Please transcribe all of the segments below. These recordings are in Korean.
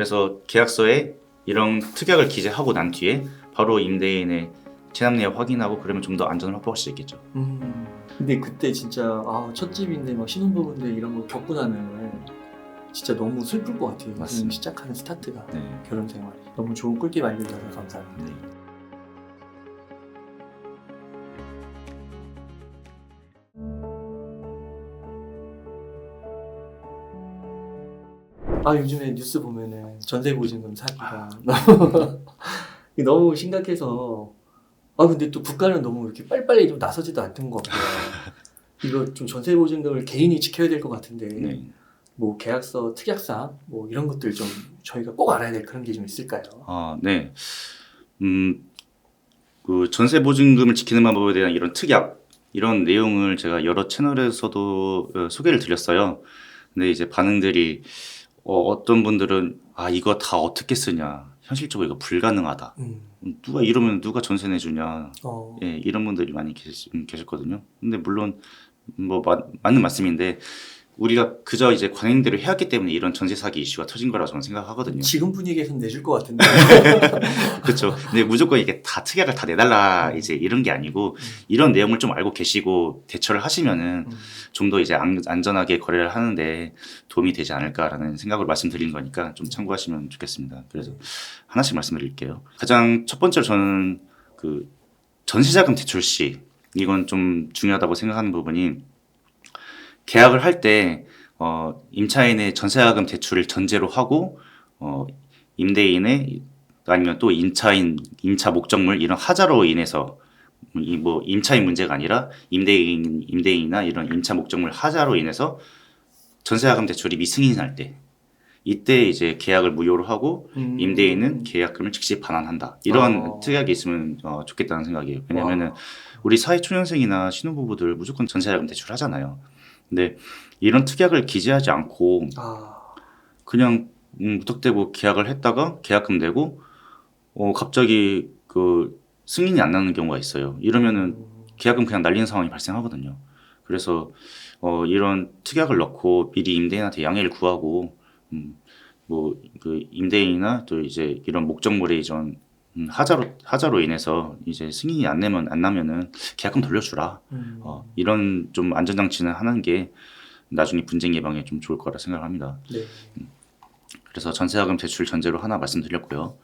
그래서 계약서에 이런 특약을 기재하고 난 뒤에 바로 임대인의 체납 내역 확인하고 그러면 좀 더 안전을 확보할 수 있겠죠. 근데 그때 진짜 첫 집인데 막 신혼부부인데 이런 거 겪고 나면 진짜 너무 슬플 것 같아요. 맞습니다. 시작하는 스타트가 네. 결혼 생활이. 너무 좋은 꿀팁 알려주셔서 감사합니다. 네. 요즘에 뉴스 보면은 전세보증금 사기가 너무 심각해서 근데 또 국가는 너무 이렇게 빨리빨리 좀 나서지도 않던 것 같고요. 이거 좀 전세보증금을 개인이 지켜야 될 것 같은데 네. 뭐 계약서, 특약사 뭐 이런 것들 좀 저희가 꼭 알아야 될 그런 게 좀 있을까요? 네. 그 전세 보증금을 지키는 방법에 대한 이런 특약 이런 내용을 제가 여러 채널에서도 소개를 드렸어요. 근데 이제 반응들이 어떤 분들은 이거 다 어떻게 쓰냐, 현실적으로 이거 불가능하다. 누가 이러면 누가 전세 내주냐. 예, 이런 분들이 많이 계셨거든요. 근데 물론 뭐 맞는 말씀인데 우리가 그저 이제 관행대로 해왔기 때문에 이런 전세 사기 이슈가 터진 거라고 저는 생각하거든요. 지금 분위기에선 내줄 것 같은데. 그렇죠. 근데 무조건 이게 다 특약을 다 내달라 이제 이런 게 아니고 이런 내용을 좀 알고 계시고 대처를 하시면은 좀 더 이제 안전하게 거래를 하는데 도움이 되지 않을까라는 생각으로 말씀드린 거니까 좀 참고하시면 좋겠습니다. 그래서 하나씩 말씀드릴게요. 가장 첫 번째로 저는 그 전세자금 대출 시 이건 좀 중요하다고 생각하는 부분이 계약을 할 때 임차인의 전세자금 대출을 전제로 하고 임대인의 아니면 또 임차 목적물 이런 하자로 인해서 뭐 임차인 문제가 아니라 임대인이나 이런 임차 목적물 하자로 인해서 전세자금 대출이 미승인할 때 이때 이제 계약을 무효로 하고 임대인은 계약금을 즉시 반환한다. 이런 특약이 있으면 좋겠다는 생각이에요. 왜냐면은 우리 사회초년생이나 신혼부부들 무조건 전세자금 대출 하잖아요. 근데 이런 특약을 기재하지 않고 그냥 무턱대고 계약을 했다가 계약금 내고 갑자기 그 승인이 안 나는 경우가 있어요. 이러면은 계약금 그냥 날리는 상황이 발생하거든요. 그래서 이런 특약을 넣고 미리 임대인한테 양해를 구하고 뭐 그 임대인이나 또 이제 이런 목적물의 이전 하자로 인해서 이제 승인이 안 나면은 계약금 돌려주라. 이런 좀 안전장치는 하는 게 나중에 분쟁 예방에 좀 좋을 거라 생각합니다. 네. 그래서 전세자금 대출 전제로 하나 말씀드렸고요.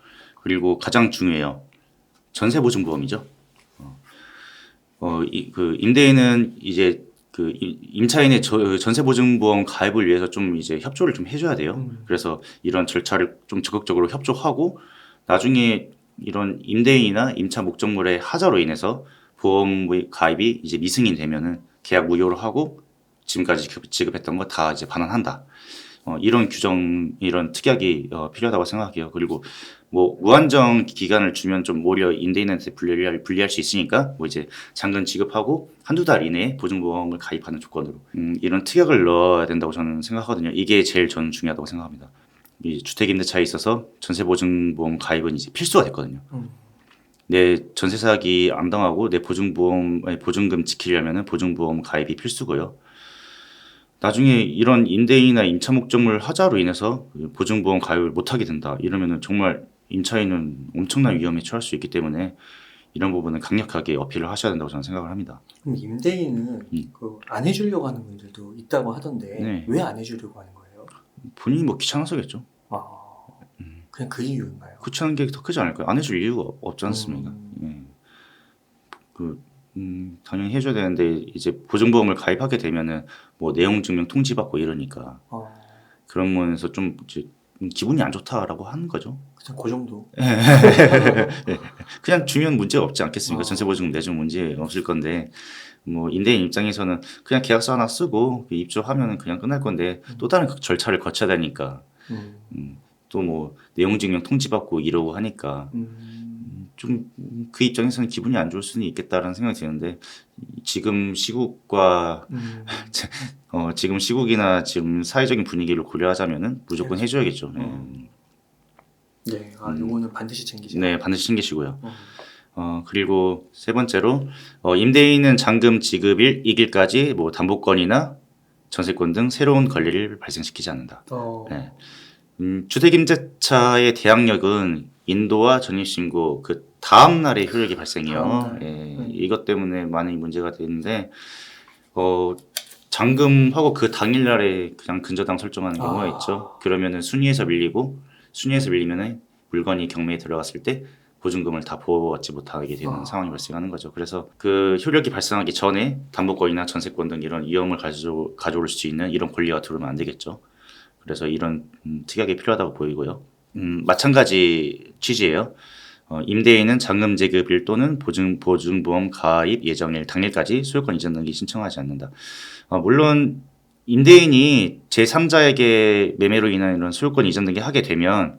그리고 가장 중요해요. 전세보증보험이죠. 그 임대인은 이제 그 임차인의 전세보증보험 가입을 위해서 좀 이제 협조를 좀 해줘야 돼요. 그래서 이런 절차를 좀 적극적으로 협조하고 나중에 이런 임대인이나 임차 목적물의 하자로 인해서 보험 가입이 이제 미승인 되면은 계약 무효로 하고 지금까지 지급했던 거 다 이제 반환한다. 이런 규정, 이런 특약이 필요하다고 생각해요. 그리고 뭐 무한정 기간을 주면 좀 오히려 임대인한테 불리할 수 있으니까 뭐 이제 잔금 지급하고 한두 달 이내에 보증보험을 가입하는 조건으로 이런 특약을 넣어야 된다고 저는 생각하거든요. 이게 제일 저는 중요하다고 생각합니다. 이 주택임대차에 있어서 전세보증보험 가입은 이제 필수가 됐거든요. 내 전세 사기 안 당하고 내 보증금 지키려면은 보증보험 가입이 필수고요. 나중에 이런 임대인이나 임차 목적물 하자로 인해서 보증보험 가입을 못하게 된다. 이러면은 정말 임차인은 엄청난 위험에 처할 수 있기 때문에 이런 부분은 강력하게 어필을 하셔야 된다고 저는 생각을 합니다. 그럼 임대인은 안 해주려고 하는 분들도 있다고 하던데 네. 왜 안 해주려고 하는 거예요? 본인이 뭐 귀찮아서겠죠. 그냥 그 이유인가요? 귀찮은 게 더 크지 않을까요? 안 해줄 이유가 없지 않습니까? 예. 당연히 해줘야 되는데 이제 보증보험을 가입하게 되면은 뭐 내용 증명 통지받고 이러니까 그런 면에서 좀 이제 기분이 안 좋다라고 하는 거죠. 그냥 그 정도. 그냥 주면 문제가 없지 않겠습니까? 전세보증금 내주면 문제 없을 건데 뭐 임대인 입장에서는 그냥 계약서 하나 쓰고 입주하면은 그냥 끝날 건데 또 다른 절차를 거쳐야 되니까 또 뭐 내용 증명 통지받고 이러고 하니까 좀 그 입장에서는 기분이 안 좋을 수는 있겠다라는 생각이 드는데 지금 시국과 지금 시국이나 지금 사회적인 분위기를 고려하자면은 무조건 해줘야겠죠. 네, 요거는 반드시 챙기죠. 네, 반드시 챙기시고요. 그리고 세 번째로 임대인은 잔금 지급일 이길까지 뭐 담보권이나 전세권 등 새로운 권리를 발생시키지 않는다. 네. 주택임대차의 대항력은 인도와 전입신고 그 다음 날에 효력이 발생해요. 다음 날. 예, 이것 때문에 많이 문제가 되는데 잔금하고 그 당일날에 그냥 근저당 설정하는 경우가 있죠. 그러면은 순위에서 밀리면은 물건이 경매에 들어갔을 때 보증금을 다 보호받지 못하게 되는 상황이 발생하는 거죠. 그래서 그 효력이 발생하기 전에 담보권이나 전세권 등 이런 위험을 가져올 수 있는 이런 권리가 들어오면 안 되겠죠. 그래서 이런 특약이 필요하다고 보이고요. 마찬가지 취지예요. 임대인은 잔금 지급일 또는 보증보험 가입 예정일 당일까지 소유권 이전 등기 신청하지 않는다. 물론 임대인이 제3자에게 매매로 인한 이런 소유권 이전 등기 하게 되면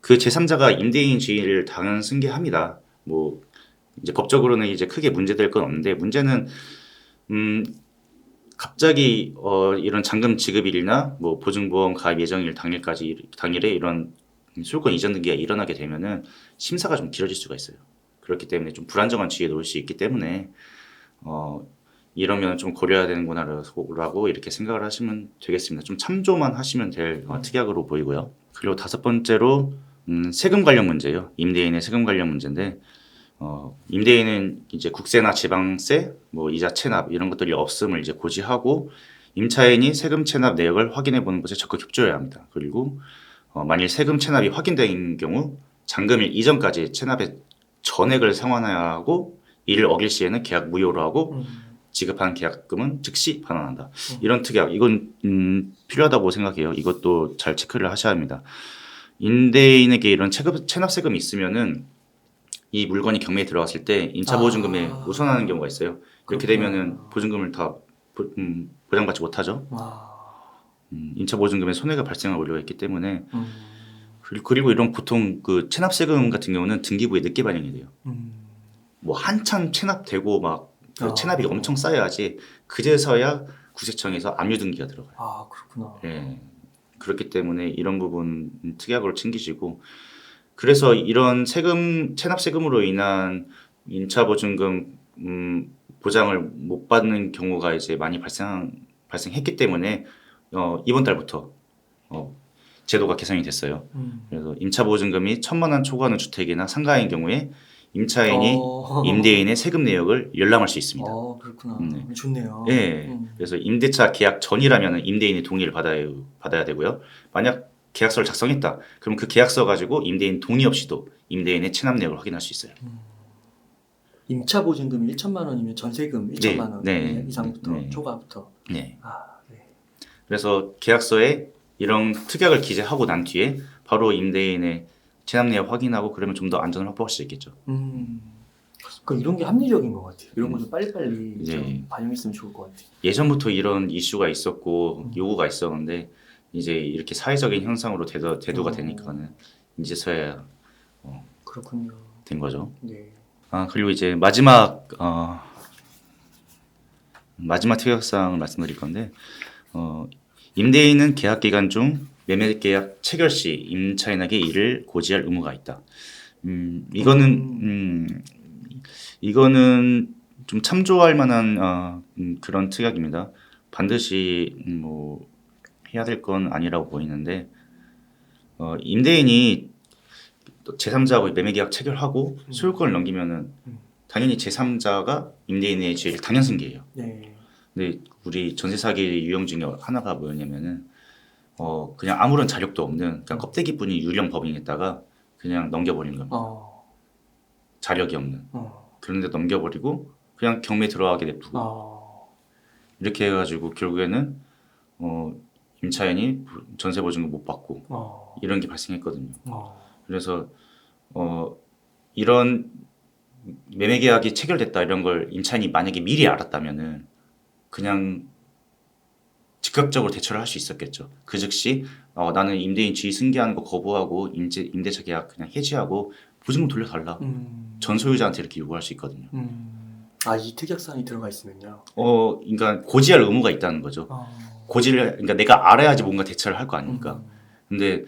그 제3자가 임대인 지위를 당연 승계합니다. 뭐 이제 법적으로는 이제 크게 문제될 건 없는데 문제는 갑자기 이런 잔금 지급일이나 뭐 보증보험 가입 예정일 당일에 이런 소유권 이전 등기가 일어나게 되면은 심사가 좀 길어질 수가 있어요. 그렇기 때문에 좀 불안정한 지위에 놓을 수 있기 때문에 이러면 좀 고려해야 되는구나라고 이렇게 생각을 하시면 되겠습니다. 좀 참조만 하시면 될 특약으로 보이고요. 그리고 다섯 번째로 세금 관련 문제예요. 임대인의 세금 관련 문제인데 임대인은 이제 국세나 지방세, 뭐 이자 체납 이런 것들이 없음을 이제 고지하고 임차인이 세금 체납 내역을 확인해 보는 것에 적극 협조해야 합니다. 그리고 만일 세금 체납이 확인된 경우 잔금일 이전까지 체납의 전액을 상환해야 하고 이를 어길 시에는 계약 무효로 하고 지급한 계약금은 즉시 반환한다. 이런 특약 이건 필요하다고 생각해요. 이것도 잘 체크를 하셔야 합니다. 임대인에게 이런 체납세금이 있으면은 이 물건이 경매에 들어갔을 때 임차 보증금에 우선하는 경우가 있어요. 이렇게 되면은 보증금을 다 보장받지 못하죠. 임차 보증금에 손해가 발생할 우려가 있기 때문에 그리고 이런 보통 그 체납세금 같은 경우는 등기부에 늦게 반영이 돼요. 뭐 한참 체납되고 막 그 체납이 엄청 쌓여야지 그제서야 구세청에서 압류 등기가 들어가요. 아 그렇구나. 예. 그렇기 때문에 이런 부분 특약으로 챙기시고 그래서 이런 체납세금으로 인한 임차 보증금 보장을 못 받는 경우가 이제 많이 발생했기 때문에 이번 달부터 제도가 개선이 됐어요. 그래서 임차 보증금이 1,000만 원 초과하는 주택이나 상가인 경우에 임차인이 임대인의 세금 내역을 열람할 수 있습니다. 그렇구나. 좋네요. 네. 그래서 임대차 계약 전이라면 임대인의 동의를 받아야 되고요. 만약 계약서를 작성했다. 그럼 그 계약서 가지고 임대인 동의 없이도 임대인의 체납 내역을 확인할 수 있어요. 임차 보증금이 1,000만 원이면 전세금 1,000만 원 이상부터 초과부터. 네. 그래서 계약서에 이런 특약을 기재하고 난 뒤에 바로 임대인의 체납 내역 확인하고 그러면 좀 더 안전을 확보할 수 있겠죠. 그러니까 이런 게 합리적인 것 같아요. 이런 거 좀 빨리빨리 좀 반영했으면 좋을 것 같아요. 예전부터 이런 이슈가 있었고 요구가 있었는데 이제 이렇게 사회적인 현상으로 대두가 되니까는 이제서야 그렇군요. 된 거죠. 네. 그리고 이제 마지막 특약사항을 말씀드릴 건데 임대인은 계약 기간 중 매매 계약 체결 시 임차인에게 이를 고지할 의무가 있다. 이거는 좀 참조할 만한 그런 특약입니다. 반드시 뭐 해야 될 건 아니라고 보이는데 임대인이 제3자하고 매매 계약 체결하고 소유권을 넘기면은 당연히 제3자가 임대인의 지위를 당연 승계해요. 네. 근데 우리 전세 사기 유형 중에 하나가 뭐였냐면은 그냥 아무런 자력도 없는 그냥 껍데기뿐이 유령 법인에다가 그냥 넘겨버린 겁니다. 자력이 없는. 그런데 넘겨버리고 그냥 경매 들어가게 냅두고 이렇게 해가지고 결국에는 임차인이 전세 보증금 못 받고 이런 게 발생했거든요. 그래서 이런 매매 계약이 체결됐다 이런 걸 임차인이 만약에 미리 알았다면은 그냥 즉각적으로 대처를 할 수 있었겠죠. 그 즉시 나는 임대인 지위 승계하는 거 거부하고 임대차 계약 그냥 해지하고 보증금 돌려달라. 전 소유자한테 이렇게 요구할 수 있거든요. 이 특약사항이 들어가 있으면요. 그러니까 고지할 의무가 있다는 거죠. 그러니까 내가 알아야지 뭔가 대처를 할 거 아닙니까? 근데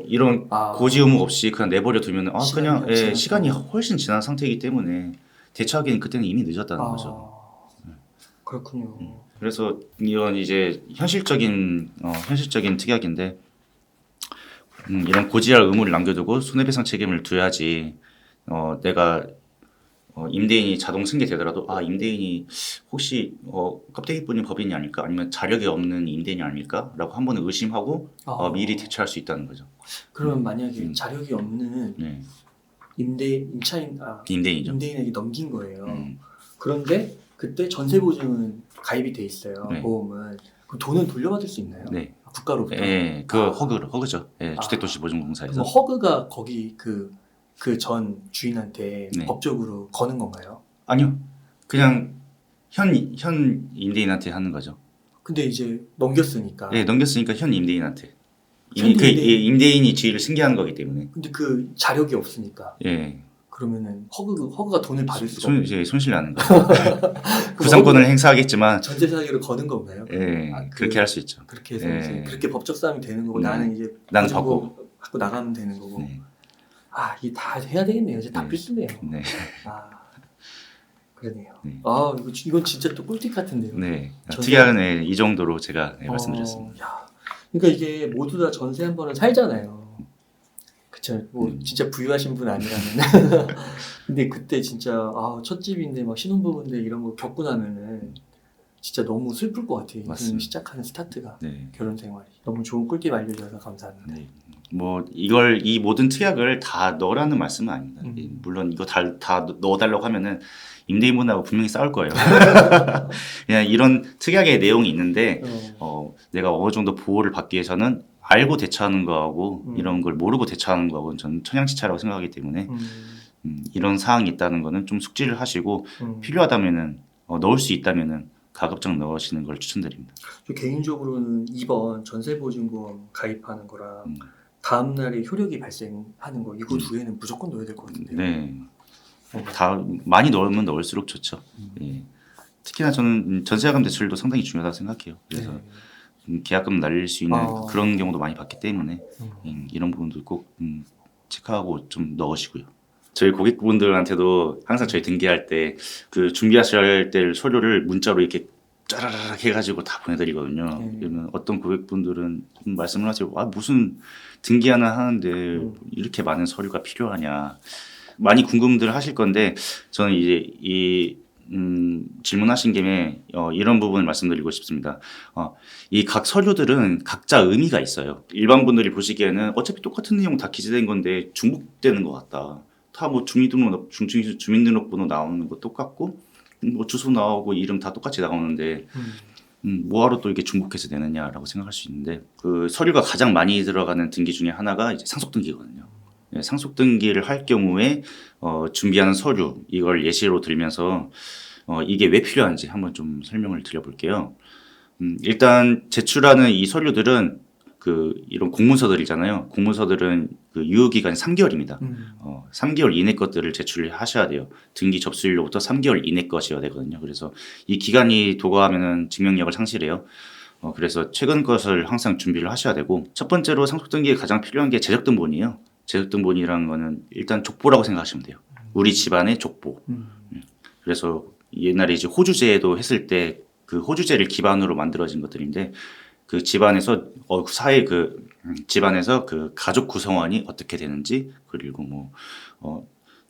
이런 고지 의무 없이 그냥 내버려 두면 시간이 훨씬 지난 상태이기 때문에 대처하기는 그때는 이미 늦었다는 거죠. 그렇군요. 그래서 이건 이제 현실적인 특약인데 이런 고지할 의무를 남겨두고 손해배상 책임을 둬야지. 내가 임대인이 자동 승계되더라도 임대인이 혹시 껍데기뿐인 법인이 아닐까 아니면 자력이 없는 임대인이 아닐까라고 한 번은 의심하고 미리 대처할 수 있다는 거죠. 그러면 만약에 자력이 없는 네. 임대인이죠. 임대인에게 넘긴 거예요. 그런데 그때 전세 보증은 가입이 돼 있어요. 네. 보험은. 그럼 돈은 돌려받을 수 있나요? 네. 국가로부터. 예, 그 허그죠. 예, 주택도시보증공사에서. 그럼 허그가 거기 그 전 주인한테 네. 법적으로 거는 건가요? 아니요. 그냥 현 임대인한테 하는 거죠. 근데 이제 넘겼으니까. 예, 넘겼으니까 현 임대인한테. 현 이미 그 임대인. 임대인이 지위를 승계하는 거기 때문에. 근데 그 자력이 없으니까. 예. 그러면은 허그가 돈을 받을 수가 없어요. 손실나는 거죠. 구상권을 행사하겠지만. 전세 사기로 거는 건가요? 예, 그렇게 할 수 있죠. 그렇게 해서 예. 이제 그렇게 법적 싸움이 되는 거고 네. 나는 이제 나는 받고 나가면 되는 거고. 네. 이게 다 해야 되겠네요. 이제 다 네. 필수네요. 네. 그러네요. 네. 이건 진짜 또 꿀팁 같은데요. 네. 전세- 특이한 이 정도로 제가 말씀드렸습니다. 그러니까 이게 모두 다 전세 한 번은 살잖아요. 그쵸. 진짜 부유하신 분 아니라면. 근데 그때 진짜 첫 집인데 막 신혼부부인데 이런 거 겪고 나면은 진짜 너무 슬플 것 같아요. 인생 맞습니다. 시작하는 스타트가. 네. 결혼 생활이. 너무 좋은 꿀팁 알려주셔서 감사합니다. 네. 이 모든 특약을 다 넣으라는 말씀은 아닙니다. 물론 이거 다 넣어달라고 하면은 임대인분하고 분명히 싸울 거예요. 그냥 이런 특약의 내용이 있는데 내가 어느 정도 보호를 받기 위해서는 알고 대처하는 거하고 이런 걸 모르고 대처하는 거하고는 저는 천양지차라고 생각하기 때문에 이런 사항이 있다는 거는 좀 숙지를 하시고 필요하다면은 넣을 수 있다면은 가급적 넣으시는 걸 추천드립니다. 저 개인적으로는 2번 전세보증보험 가입하는 거랑 다음 날에 효력이 발생하는 거 이거 두 개는 무조건 넣어야 될 것 같은데요. 네. 다 많이 넣으면 넣을수록 좋죠. 예. 특히나 저는 전세자금 대출도 상당히 중요하다고 생각해요. 그래서 계약금 날릴 수 있는 그런 경우도 많이 봤기 때문에 이런 부분도 꼭 체크하고 좀 넣으시고요. 저희 고객분들한테도 항상 저희 등기할 때 그 준비하실 때 서류를 문자로 이렇게 짜라락 해가지고 다 보내드리거든요. 그러면 어떤 고객분들은 말씀을 하세요. 무슨 등기 하나 하는데 이렇게 많은 서류가 필요하냐. 많이 궁금들 하실 건데 저는 이제 질문하신 김에 이런 부분을 말씀드리고 싶습니다. 이 각 서류들은 각자 의미가 있어요. 일반 분들이 보시기에는 어차피 똑같은 내용 다 기재된 건데 중복되는 것 같다. 다 주민등록번호 나오는 거 똑같고 주소 나오고 이름 다 똑같이 나오는데 뭐하러 또 이게 중복해서 내느냐라고 생각할 수 있는데 그 서류가 가장 많이 들어가는 등기 중에 하나가 이제 상속등기거든요. 상속등기를 할 경우에 준비하는 서류 이걸 예시로 들면서 이게 왜 필요한지 한번 좀 설명을 드려볼게요. 일단 제출하는 이 서류들은 이런 공문서들이잖아요. 공문서들은 그 유효기간이 3개월입니다. 3개월 이내 것들을 제출하셔야 돼요. 등기 접수일로부터 3개월 이내 것이어야 되거든요. 그래서 이 기간이 도과하면은 증명력을 상실해요. 그래서 최근 것을 항상 준비를 하셔야 되고 첫 번째로 상속등기에 가장 필요한 게 재적등본이에요. 재적등본이라는 거는 일단 족보라고 생각하시면 돼요. 우리 집안의 족보. 그래서 옛날에 이제 호주제도 했을 때 그 호주제를 기반으로 만들어진 것들인데 그 집안에서 집안에서 그 가족 구성원이 어떻게 되는지 그리고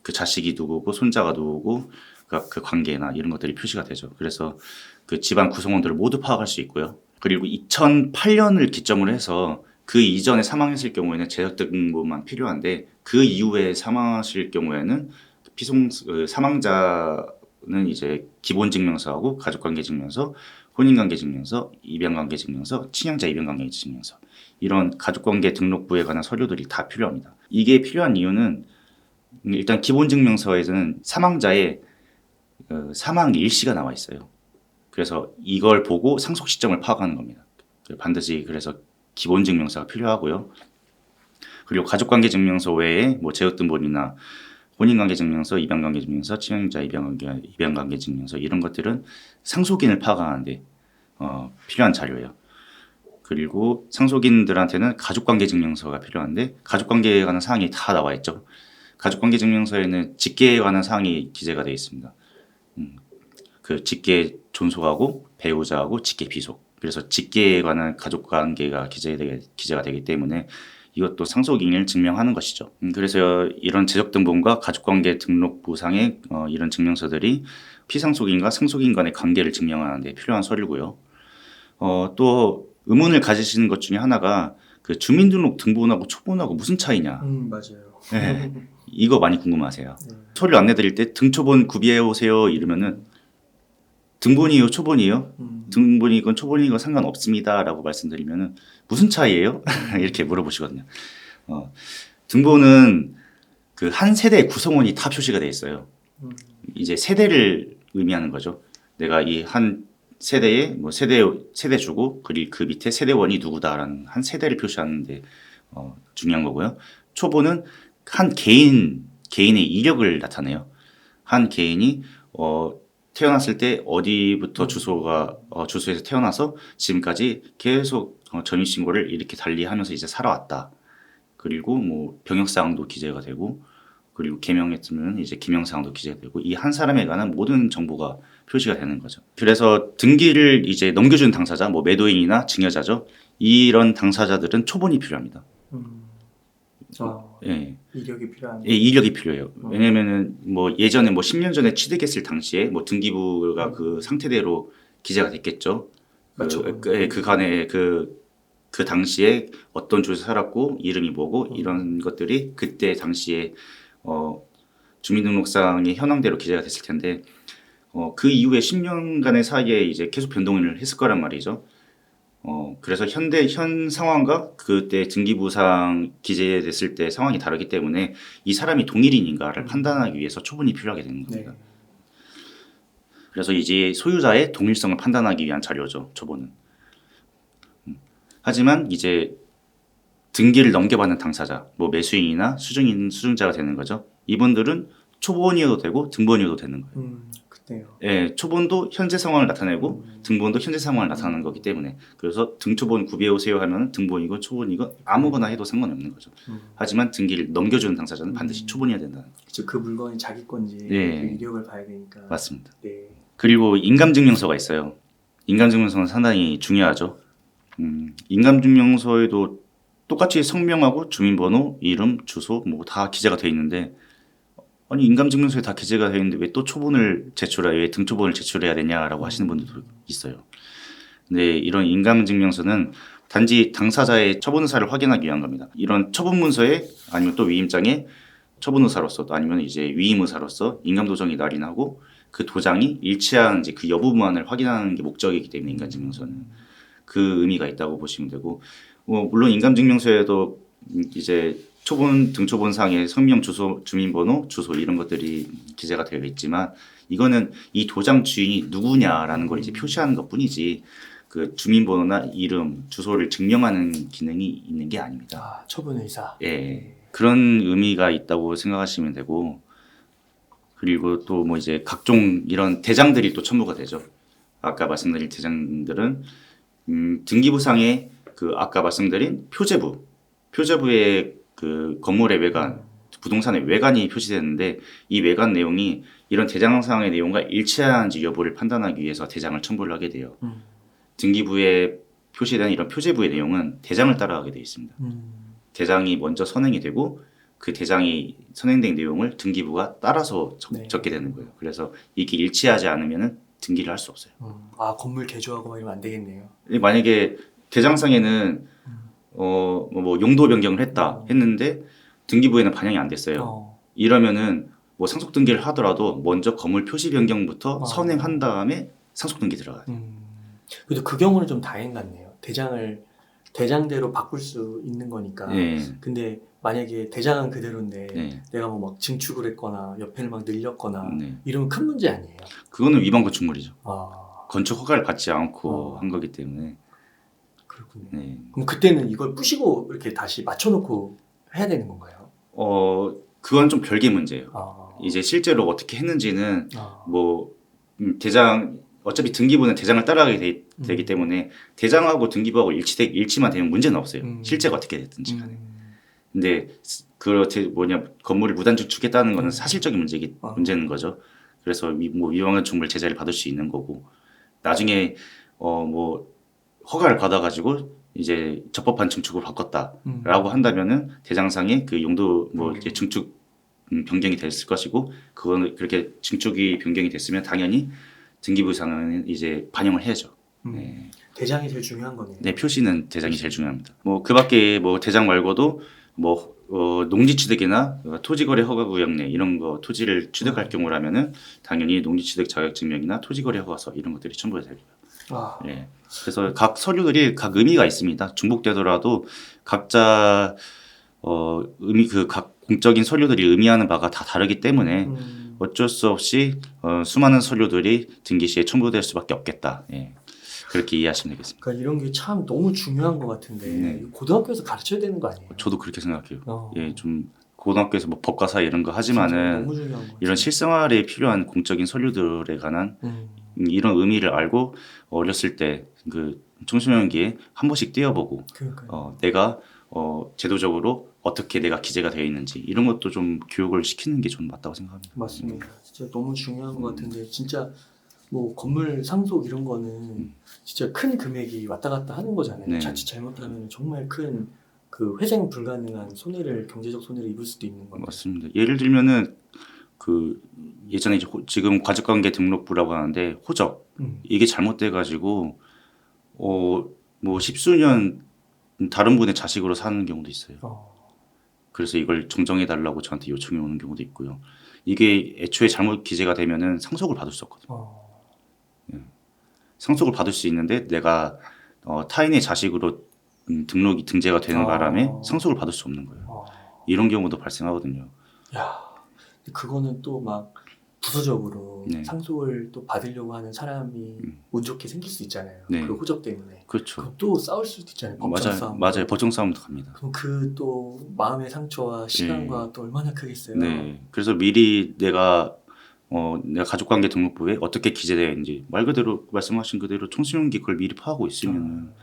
그 자식이 누구고 손자가 누구고 그 관계나 이런 것들이 표시가 되죠. 그래서 그 집안 구성원들을 모두 파악할 수 있고요. 그리고 2008년을 기점으로 해서 그 이전에 사망했을 경우에는 재적등본만 필요한데 그 이후에 사망하실 경우에는 사망자는 이제 기본증명서하고 가족관계증명서, 혼인관계증명서, 입양관계증명서, 친양자 입양관계증명서 이런 가족관계 등록부에 관한 서류들이 다 필요합니다. 이게 필요한 이유는 일단 기본증명서에는 사망자의 사망 일시가 나와 있어요. 그래서 이걸 보고 상속 시점을 파악하는 겁니다. 반드시 그래서 기본증명서가 필요하고요. 그리고 가족관계증명서 외에 재적등본이나 혼인관계증명서, 입양관계증명서, 친양자 입양관계증명서 이런 것들은 상속인을 파악하는데 필요한 자료예요. 그리고 상속인들한테는 가족관계증명서가 필요한데 가족관계에 관한 사항이 다 나와 있죠. 가족관계증명서에는 직계에 관한 사항이 기재가 되어 있습니다. 그 직계 존속하고 배우자하고 직계 비속. 그래서 직계에 관한 가족관계가 기재가 되기 때문에 이것도 상속인을 증명하는 것이죠. 그래서 이런 재적등본과 가족관계 등록부상의 이런 증명서들이 피상속인과 상속인 간의 관계를 증명하는 데 필요한 서류고요. 또 의문을 가지시는 것 중에 하나가 그 주민등록 등본하고 초본하고 무슨 차이냐. 맞아요. 네. 이거 많이 궁금하세요. 네. 서류 안내 드릴 때 등초본 구비해 오세요 이러면은 등본이요, 초본이요? 등본이건 초본이건 상관없습니다라고 말씀드리면은 무슨 차이예요? 이렇게 물어보시거든요. 등본은 그 한 세대의 구성원이 다 표시가 돼 있어요. 이제 세대를 의미하는 거죠. 내가 이 한 세대에 뭐 세대주고 그리고 그 밑에 세대원이 누구다라는 한 세대를 표시하는데 중요한 거고요. 초본은 한 개인의 이력을 나타내요. 한 개인이 태어났을 때 어디부터 주소에서 태어나서 지금까지 계속 전입신고를 이렇게 달리하면서 이제 살아왔다. 그리고 뭐 병역사항도 기재가 되고 그리고 개명했으면 이제 기명사항도 기재가 되고 이 한 사람에 관한 모든 정보가 표시가 되는 거죠. 그래서 등기를 이제 넘겨준 당사자, 뭐 매도인이나 증여자죠. 이런 당사자들은 초본이 필요합니다. 예. 이력이 필요한. 예, 이력이 필요해요. 왜냐면은 뭐 예전에 뭐 10년 전에 취득했을 당시에 뭐 등기부가 그 상태대로 기재가 됐겠죠. 그간에 그 당시에 어떤 주소에 살았고 이름이 뭐고 이런 것들이 그때 당시에 주민등록상의 현황대로 기재가 됐을 텐데 그 이후에 10년간의 사이에 이제 계속 변동을 했을 거란 말이죠. 그래서 현 상황과 그때 등기부상 기재됐을 때 상황이 다르기 때문에 이 사람이 동일인인가를 판단하기 위해서 초본이 필요하게 되는 겁니다. 네. 그래서 이제 소유자의 동일성을 판단하기 위한 자료죠, 초본은. 하지만 이제 등기를 넘겨받는 당사자, 뭐 매수인이나 수증자가 되는 거죠. 이분들은 초본이어도 되고 등본이어도 되는 거예요. 그때요. 예, 초본도 현재 상황을 나타내고 등본도 현재 상황을 나타내는 거기 때문에 그래서 등초본 구비해 오세요 하면 등본이건 초본이건 아무거나 해도 상관없는 거죠. 하지만 등기를 넘겨주는 당사자는 반드시 초본이어야 된다는 거죠. 그렇죠. 그 물건이 자기 건지 네. 그 이력을 봐야 되니까. 맞습니다. 네. 그리고 인감증명서가 있어요. 인감증명서는 상당히 중요하죠. 인감증명서에도 똑같이 성명하고 주민번호, 이름, 주소 뭐 다 기재가 돼 있는데 아니 인감증명서에 다 기재가 되어 있는데 왜 또 왜 등초본을 제출해야 되냐라고 하시는 분들도 있어요. 근데 이런 인감증명서는 단지 당사자의 처분의사를 확인하기 위한 겁니다. 이런 처분문서에 아니면 또 위임장에 처분의사로서 또 아니면 이제 위임의사로서 인감도정이 날인하고 그 도장이 일치하는지 그 여부만을 확인하는 게 목적이기 때문에 인감증명서는 그 의미가 있다고 보시면 되고 물론 인감증명서에도 이제 등초본상에 성명, 주소, 주민번호, 주소 이런 것들이 기재가 되어 있지만 이거는 이 도장 주인이 누구냐라는 걸 이제 표시하는 것뿐이지 그 주민번호나 이름, 주소를 증명하는 기능이 있는 게 아닙니다. 처분의사. 예, 그런 의미가 있다고 생각하시면 되고 그리고 또 뭐 이제 각종 이런 대장들이 또 첨부가 되죠. 아까 말씀드린 대장들은 등기부상에 그 아까 말씀드린 표제부의 그 건물의 외관, 부동산의 외관이 표시되는데 이 외관 내용이 이런 대장상의 내용과 일치하는지 여부를 판단하기 위해서 대장을 첨부를 하게 돼요. 등기부에 표시된 이런 표제부의 내용은 대장을 따라가게 되어 있습니다. 대장이 먼저 선행이 되고 그 대장이 선행된 내용을 등기부가 따라서 적게 되는 거예요. 그래서 이게 일치하지 않으면 등기를 할 수 없어요. 건물 개조하고 이러면 안 되겠네요. 만약에 대장상에는 뭐 용도 변경을 했는데 등기부에는 반영이 안 됐어요. 이러면은 뭐 상속 등기를 하더라도 먼저 건물 표시 변경부터 선행한 다음에 상속 등기 들어가요. 그래도 그 경우는 좀 다행 같네요. 대장대로 바꿀 수 있는 거니까. 네. 근데 만약에 대장은 그대로인데 네. 내가 뭐 막 증축을 했거나 옆에를 막 늘렸거나 네. 이러면 큰 문제 아니에요? 그거는 위반 건축물이죠. 아, 건축 허가를 받지 않고 한 거기 때문에. 그렇군요. 네. 그럼 그때는 이걸 부시고 이렇게 다시 맞춰놓고 해야 되는 건가요? 그건 좀 별개 문제예요. 이제 실제로 어떻게 했는지는 뭐 어차피 등기부는 대장을 따라가게 되기 때문에 대장하고 등기부하고 일치만 되면 문제는 없어요. 실제가 어떻게 됐든지 간에. 근데 건물을 무단증축했다는 거는 사실적인 문제는 거죠. 그래서 위반 건축물 제재를 받을 수 있는 거고 나중에 뭐 허가를 받아가지고 이제 적법한 증축으로 바꿨다라고 음. 한다면은 대장상의 그 용도 뭐 음. 이제 증축 변경이 됐을 것이고 그거는 그렇게 증축이 변경이 됐으면 당연히 등기부상은 이제 반영을 해야죠. 음. 네. 대장이 제일 중요한 거네요. 네, 표시는 대장이 제일 중요합니다. 뭐 그밖에 뭐 대장 말고도 뭐 농지취득이나 토지거래 허가구역내 이런 거 토지를 취득할 경우라면은 당연히 농지취득 자격증명이나 토지거래 허가서 이런 것들이 첨부가 됩니다. 아, 예. 그래서 각 서류들이 각 의미가 있습니다. 중복되더라도 각자 의미 그 각 공적인 서류들이 의미하는 바가 다 다르기 때문에 어쩔 수 없이 수많은 서류들이 등기 시에 첨부될 수밖에 없겠다. 예. 그렇게 이해하시면 되겠습니다. 그러니까 이런 게 참 너무 중요한 것 같은데 네. 고등학교에서 가르쳐야 되는 거 아니에요? 저도 그렇게 생각해요. 어. 예, 좀 고등학교에서 뭐 법과사 이런 거 진짜 하지만은 너무 중요한 거 이런 실생활에 필요한 공적인 서류들에 관한 이런 의미를 알고 어렸을 때 그 청소년기에 한 번씩 띄워보고 그러니까요. 내가 제도적으로 어떻게 내가 기재가 되어 있는지 이런 것도 좀 교육을 시키는 게 저는 맞다고 생각합니다. 맞습니다. 진짜 너무 중요한 것 같은데 진짜 뭐 건물 상속 이런 거는 진짜 큰 금액이 왔다 갔다 하는 거잖아요. 네. 자칫 잘못하면 정말 큰 그 회생 불가능한 손해를 경제적 손해를 입을 수도 있는 건데. 맞습니다. 예를 들면은 그 예전에 이제 지금 가족관계 등록부라고 하는데 호적 이게 잘못돼 가지고 뭐 십수년 다른 분의 자식으로 사는 경우도 있어요. 그래서 이걸 정정해 달라고 저한테 요청이 오는 경우도 있고요. 이게 애초에 잘못 기재가 되면은 상속을 받을 수 없거든요. 상속을 받을 수 있는데 내가 타인의 자식으로 등록이 등재가 되는 바람에 상속을 받을 수 없는 거예요. 이런 경우도 발생하거든요. 야, 그거는 또 막 부수적으로 네. 상속을 또 받으려고 하는 사람이 운 좋게 생길 수 있잖아요. 네. 그 호적 때문에. 그렇죠. 그럼 또 싸울 수도 있잖아요. 법정 맞아요. 싸움. 맞아요. 법정 싸움도 갑니다. 그럼 그 또 마음의 상처와 시간과 또 얼마나 크겠어요. 네. 그래서 미리 내가 가족관계 등록부에 어떻게 기재되어 있는지 말 그대로 말씀하신 그대로 청소년기 그걸 미리 파악하고 있으면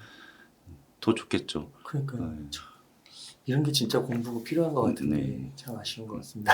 더 좋겠죠. 그러니까 이런 게 진짜 공부가 필요한 것 같은데 네. 참 아쉬운 것 같습니다.